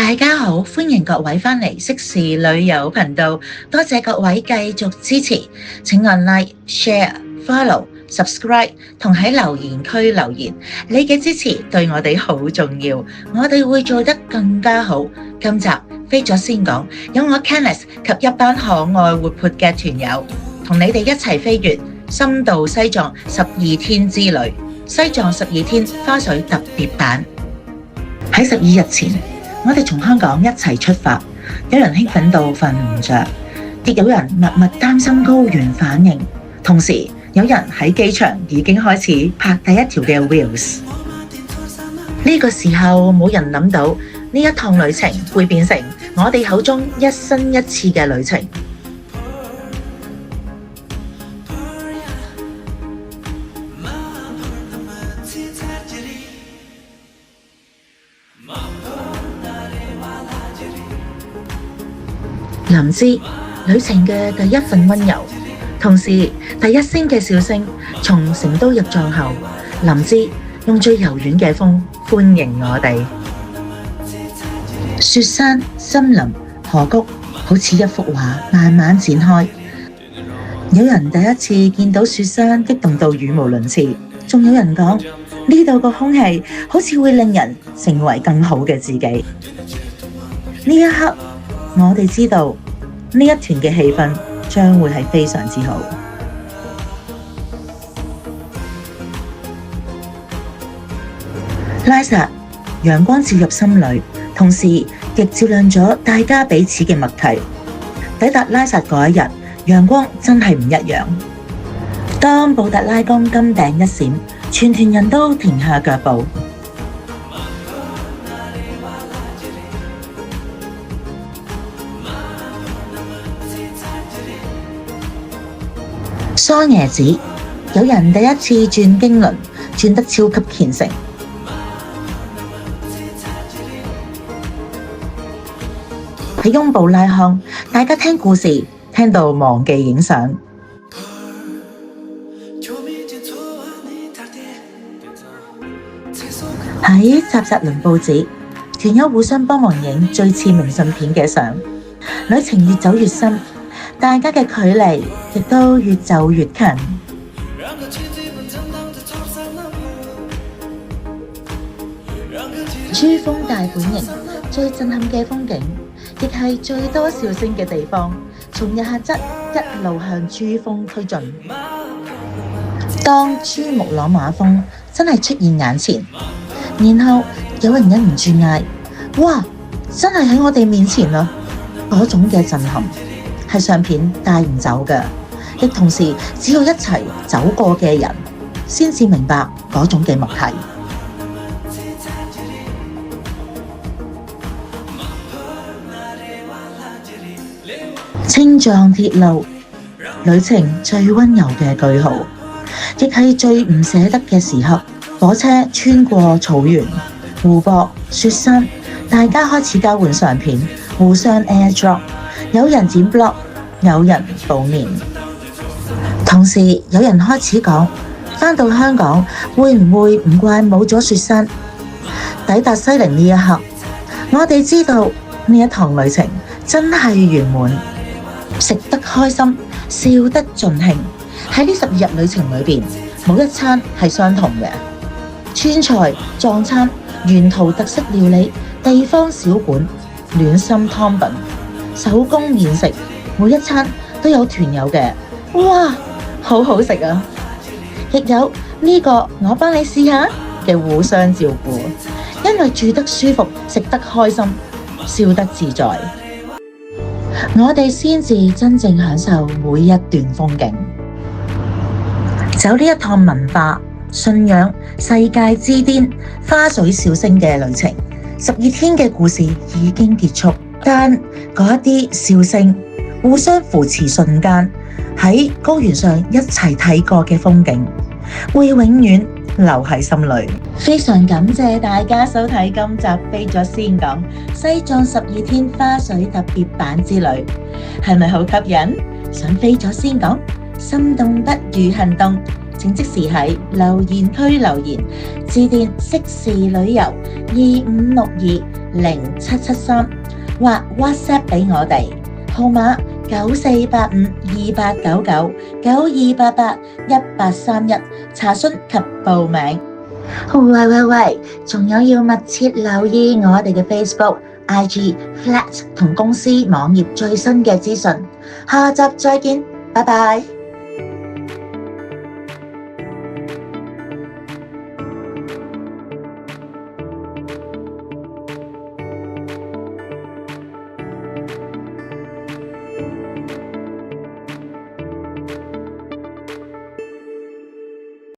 大家好，歡迎各位返嚟適時旅遊頻道，多謝各位繼續支持，請按 Like、Share、Follow、Subscribe 同喺留言區留言，你嘅支持對我哋好重要，我哋會做得更加好。今集飛咗先講，有我 Kenneth 及一班可愛活潑嘅團友，同你哋一齊飛越深度西藏12天之旅，西藏12天花絮特別版。喺12日前，我哋從香港一齊出發，有人興奮到瞓唔着，亦有人默默擔心高原反應，同時有人喺機場已經開始拍第一條嘅 Reels。呢個時候冇人諗到呢一趟旅程會變成我哋口中一生一次嘅旅程。林芝旅程嘅第一份溫柔，同時第一聲嘅笑聲，從成都入藏後，林芝用最柔軟嘅風歡迎我哋。雪山、森林、河谷，好似一幅畫慢慢展開。有人第一次見到雪山激動到語無倫次，仲有人講呢度個空氣好似會令人成為更好嘅自己。呢一刻我哋知道呢一團嘅氣氛將會係非常之好。拉薩陽光照入心裏，同時亦照亮咗大家彼此嘅默契。抵達拉薩嗰一日，陽光真係唔一樣。當布達拉宮金頂一閃，全團人都停下腳步。桑耶寺，有人第一次轉經輪，轉得超級虔誠。喺雍布拉康，大家聽故事聽到忘記影相。喺扎扎倫布寺，團友互相幫忙影最似明信片嘅相。旅程越走越深，大家嘅距離亦都越走越近。珠峰大本營最震撼嘅風景，亦係最多笑聲嘅地方。從日喀則一路向珠峰推進，當珠穆朗瑪峰真係出現眼前，然後有人忍唔住嗌：哇！真係喺我哋面前啊！嗰種嘅震撼係相片帶唔走嘅，亦同時只有一齊走過嘅人先至明白嗰種嘅默契。青藏鐵路旅程最溫柔嘅句號，亦係最唔捨得嘅時刻。火車穿過草原、湖泊、雪山，大家開始交換相片，互相 airdrop， 有人剪 blog， 有人補面，同時有人開始講返到香港會唔會唔怪冇咗雪山。抵達西寧呢一刻，我哋知道呢一趟旅程真係圓滿，食得開心，笑得盡興。喺呢12日旅程裏邊，冇一餐係相同嘅。川菜、藏餐、沿途特色料理、地方小館、暖心湯品、手工麵食，每一餐都有團友嘅哇，好好食啊！亦有呢個我幫你試下嘅互相照顧，因為住得舒服，食得開心，笑得自在，我哋先至真正享受每一段風景。走呢一趟文化、信仰、世界之巔、花水小聲嘅旅程，12天嘅故事已經結束，但嗰一啲笑聲、互相扶持瞬間，喺高原上一齊睇過嘅風景，會永遠留喺心裏。非常感謝大家收睇今集飛咗先講西藏12天花絮特別版之旅，係咪好吸引？想飛咗先講？心動不如行動，請即時喺留言區留言，致電適時旅遊2562 0773或 WhatsApp 俾我哋，號碼9485289992881831，查詢及報名。喂，仲有要密切留意我哋嘅 Facebook、IG、Flat 同公司網頁最新嘅資訊。下集再見，拜拜。